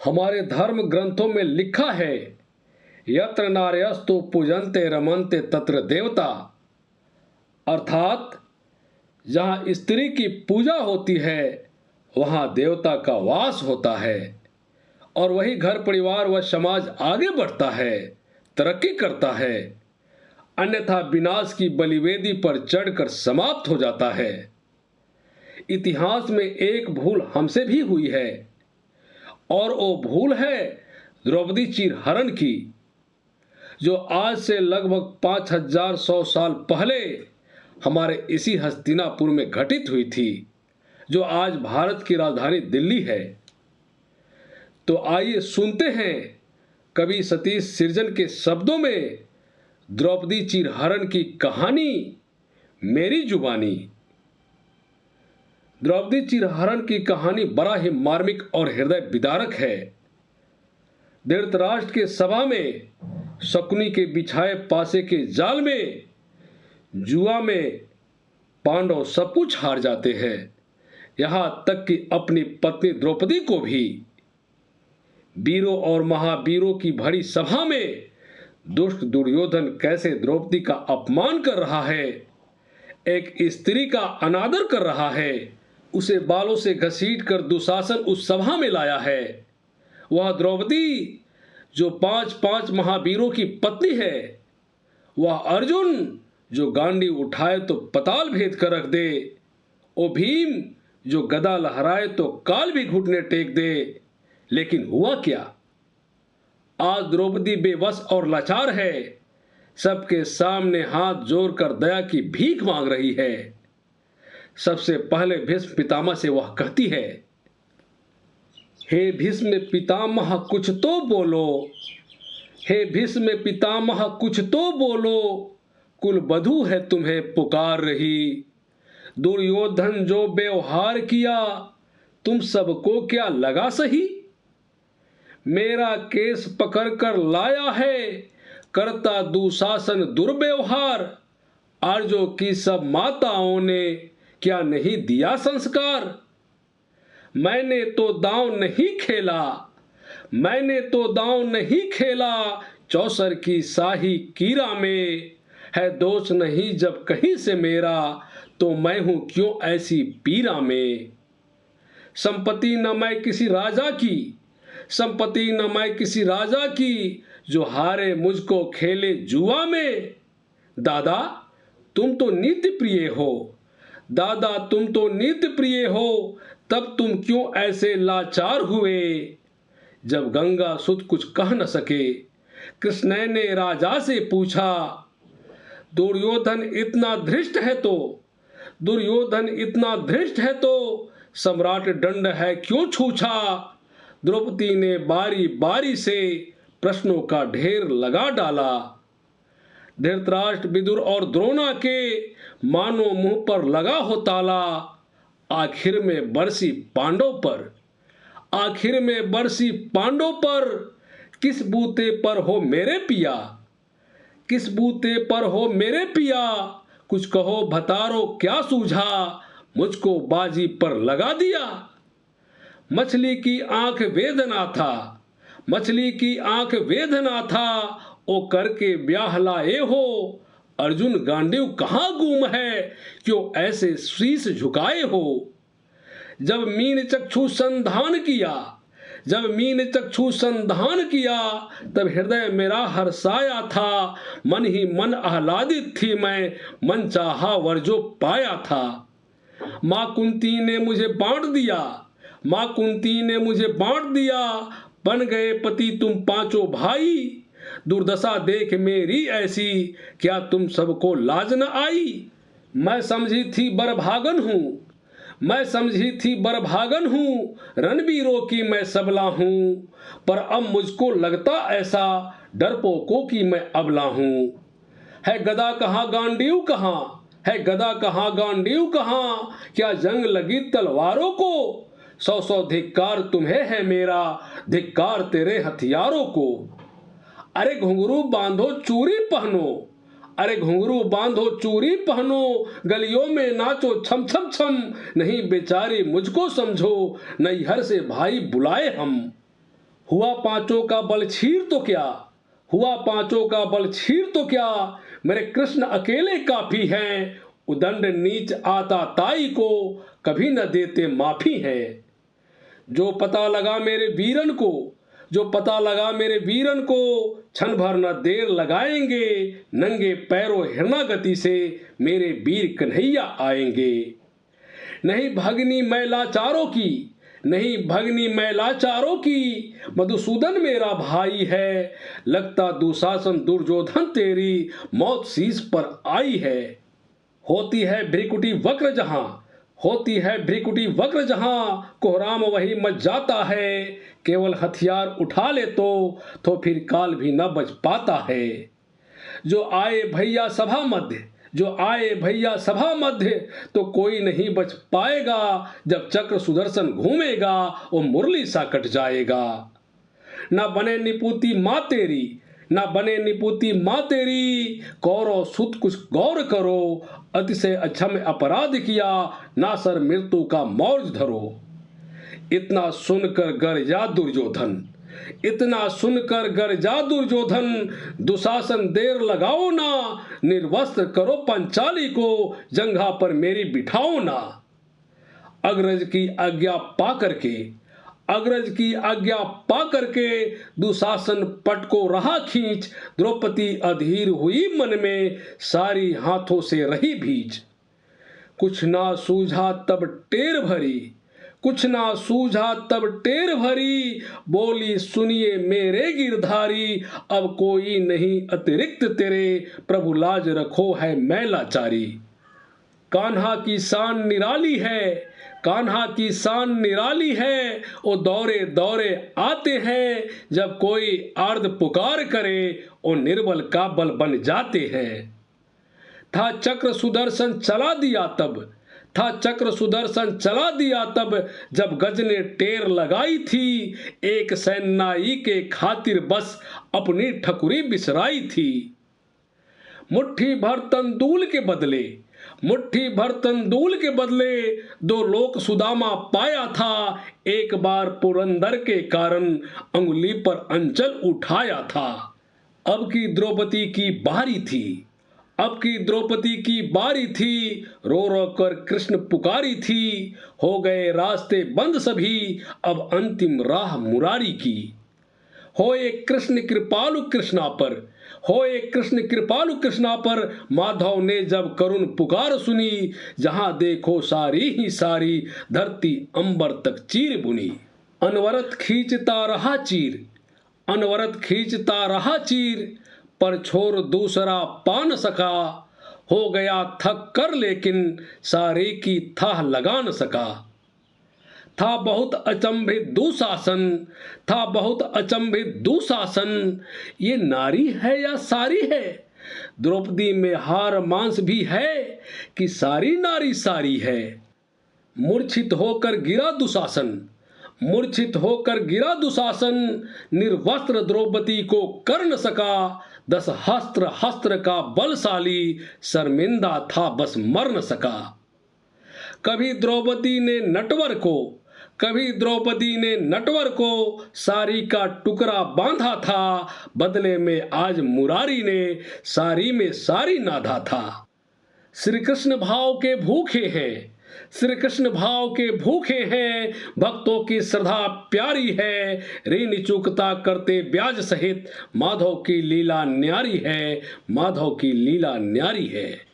हमारे धर्म ग्रंथों में लिखा है, यत्र नार्यस्तु पूजन्ते रमन्ते तत्र देवता, अर्थात जहाँ स्त्री की पूजा होती है वहाँ देवता का वास होता है और वही घर परिवार व समाज आगे बढ़ता है, तरक्की करता है। अन्यथा विनाश की बलिवेदी पर चढ़कर समाप्त हो जाता है। इतिहास में एक भूल हमसे भी हुई है और वो भूल है द्रौपदी चीरहरण की, जो आज से लगभग 5100 साल पहले हमारे इसी हस्तिनापुर में घटित हुई थी, जो आज भारत की राजधानी दिल्ली है। तो आइए सुनते हैं कवि सतीश सृजन के शब्दों में द्रौपदी चीरहरण की कहानी मेरी जुबानी। द्रौपदी चीरहरण की कहानी बड़ा ही मार्मिक और हृदय विदारक है। धृतराष्ट्र के सभा में शकुनी के बिछाए पासे के जाल में जुआ में पांडव सब कुछ हार जाते हैं, यहां तक कि अपनी पत्नी द्रौपदी को भी। वीरों और महावीरों की भरी सभा में दुष्ट दुर्योधन कैसे द्रौपदी का अपमान कर रहा है, एक स्त्री का अनादर कर रहा है, उसे बालों से घसीट कर दुशासन उस सभा में लाया है। वह द्रौपदी जो 5-5 महावीरों की पत्नी है, वह अर्जुन जो गांडी उठाए तो पताल भेद कर रख दे, ओ भीम जो गदा लहराए तो काल भी घुटने टेक दे। लेकिन हुआ क्या? आज द्रौपदी बेबस और लाचार है, सबके सामने हाथ जोड़कर दया की भीख मांग रही है। सबसे पहले भीष्म पितामह से वह कहती है, हे भीष्म पितामह कुछ तो बोलो, हे भीष्म पितामह कुछ तो बोलो, कुल बधू है तुम्हें पुकार रही। दुर्योधन जो व्यवहार किया तुम सबको क्या लगा सही? मेरा केस पकड़ कर लाया है करता दुशासन दुर्व्यवहार, आर्यों की सब माताओं ने क्या नहीं दिया संस्कार? मैंने तो दांव नहीं खेला, मैंने तो दांव नहीं खेला, चौसर की शाही कीरा में है दोष नहीं जब कहीं से मेरा, तो मैं हूं क्यों ऐसी पीरा में। संपत्ति न मैं किसी राजा की, संपत्ति न मैं किसी राजा की, जो हारे मुझको खेले जुआ में। दादा तुम तो नित्य प्रिय हो, दादा तुम तो नित्य प्रिय हो, तब तुम क्यों ऐसे लाचार हुए। जब गंगा सुत कुछ कह न सके, कृष्ण ने राजा से पूछा, दुर्योधन इतना धृष्ट है तो, दुर्योधन इतना धृष्ट है तो सम्राट दंड है क्यों छूछा। द्रौपदी ने बारी बारी से प्रश्नों का ढेर लगा डाला। धृतराष्ट्र विदुर और द्रोणा के मानो मुंह पर लगा हो ताला। आखिर में बरसी पांडव पर, आखिर में बरसी पांडव पर, किस बूते पर हो मेरे पिया, किस बूते पर हो मेरे पिया। कुछ कहो भतारो क्या सूझा, मुझको बाजी पर लगा दिया। मछली की आंख वेदना था, मछली की आंख वेदना था, ओ करके ब्याह लाए हो। अर्जुन गांडीव कहाँ गुम है, क्यों ऐसे शीश झुकाए हो। जब मीन चक्षु संधान किया, जब मीन चक्षु संधान किया, तब हृदय मेरा हर्षाया था। मन ही मन आह्लादित थी मैं, मन चाहा वर जो पाया था। माँ कुंती ने मुझे बांट दिया, माँ कुंती ने मुझे बांट दिया, बन गए पति तुम पांचों भाई। दुर्दशा देख मेरी ऐसी, क्या तुम सबको लाज न आई। मैं समझी थी बरभागन हूँ, मैं समझी थी बरभागन हूँ, रणवीरों की मैं सबला हूँ, पर अब मुझको लगता ऐसा डरपोकों की मैं अबला हूँ। है गदा कहाँ गांडीव कहाँ, है गदा कहाँ गांडीव कहाँ, क्या जंग लगी तलवारों को। 100 धिक्कार तुम्हें है मेरा, धिक्कार तेरे हथियारों को। अरे घुंघरू बांधो चूड़ी पहनो, अरे घुंघरू बांधो चूड़ी पहनो, गलियों में नाचो छम छम छम। नहीं बेचारी मुझको समझो, नैहर से भाई बुलाए हम। हुआ पांचों का बल छीर तो क्या, हुआ पांचों का बल छीर तो क्या, मेरे कृष्ण अकेले काफी हैं। उदंड नीच आता ताई को कभी न देते माफी है। जो पता लगा मेरे वीरन को, जो पता लगा मेरे वीरन को, क्षण भर न देर लगाएंगे। नंगे पैरों हिरना गति से मेरे वीर कन्हैया आएंगे। नहीं भगनी मैं लाचारों की, नहीं भगनी मैं लाचारों की, मधुसूदन मेरा भाई है। लगता दुशासन दुर्योधन तेरी मौत शीश पर आई है। होती है भ्रिकुटी वक्र जहां, होती है भ्रिकुटी वक्र जहां, कोहराम वही मच जाता है। केवल हथियार उठा ले तो फिर काल भी न बच पाता है। जो आए भैया सभा मध्य, जो आए भैया सभा मध्य, तो कोई नहीं बच पाएगा। जब चक्र सुदर्शन घूमेगा वो मुरली सा कट जाएगा। ना बने निपुती माँ तेरी, ना बने निपुती माँ तेरी, कौरव सुत कुछ गौर करो। अतिशय अक्षम अपराध किया, ना सर मृत्यु का मौर्ज धरो। इतना सुनकर गरजा दुर्योधन, इतना सुनकर गरजा दुर्योधन, दुशासन देर लगाओ ना। निर्वस्त्र करो पंचाली को, जंघा पर मेरी बिठाओ ना। अग्रज की आज्ञा पा करके, अग्रज की आज्ञा पा करके, दुशासन पट को रहा खींच। द्रौपदी अधीर हुई मन में, सारी हाथों से रही भीज। कुछ ना सूझा तब टेर भरी, कुछ ना सूझा तब टेर भरी, बोली सुनिए मेरे गिरधारी। अब कोई नहीं अतिरिक्त तेरे, प्रभु लाज रखो है मैं लाचारी। कान्हा की शान निराली है, कान्हा की शान निराली है। ओ दौरे दौरे आते हैं, जब कोई आर्द पुकार करे ओ निर्बल का बल बन जाते हैं। था चक्र सुदर्शन चला दिया तब, था चक्र सुदर्शन चला दिया तब, जब गज ने टेर लगाई थी। एक सैनाई के खातिर बस अपनी ठकुरी बिसराई थी। मुट्ठी भर तंदूल के बदले, मुट्ठी भर तंदूल के बदले, दो लोक सुदामा पाया था। एक बार पुरंदर के कारण अंगुली पर अंचल उठाया था। अब की द्रौपदी की बारी थी, अब की द्रौपदी की बारी थी। रो रो कर कृष्ण पुकारी थी। हो गए रास्ते बंद सभी, अब अंतिम राह मुरारी की। होए कृष्ण कृपालु कृष्णा पर, होए कृष्ण कृपालु कृष्णा पर, माधव ने जब करुण पुकार सुनी। जहां देखो सारी ही सारी, धरती अंबर तक चीर बुनी। अनवरत खींचता रहा चीर, अनवरत खींचता रहा चीर, पर छोर दूसरा पा न सका। हो गया थक कर लेकिन सारे की थाह लगा न सका। था बहुत अचंभित दुशासन, था बहुत अचंभित दुशासन, ये नारी है या सारी है। द्रौपदी में हार मांस भी है कि सारी नारी सारी है। मूर्छित होकर गिरा दुशासन, मूर्छित होकर गिरा दुशासन, निर्वस्त्र द्रौपदी को कर न सका। 10 हस्त्र का बलशाली, शर्मिंदा था बस मर न सका। कभी द्रौपदी ने नटवर को, कभी द्रौपदी ने नटवर को, सारी का टुकड़ा बांधा था। बदले में आज मुरारी ने सारी में सारी नाधा था। श्री कृष्ण भाव के भूखे हैं, श्री कृष्ण भाव के भूखे हैं, भक्तों की श्रद्धा प्यारी है। ऋण चुकता करते ब्याज सहित, माधव की लीला न्यारी है, माधव की लीला न्यारी है।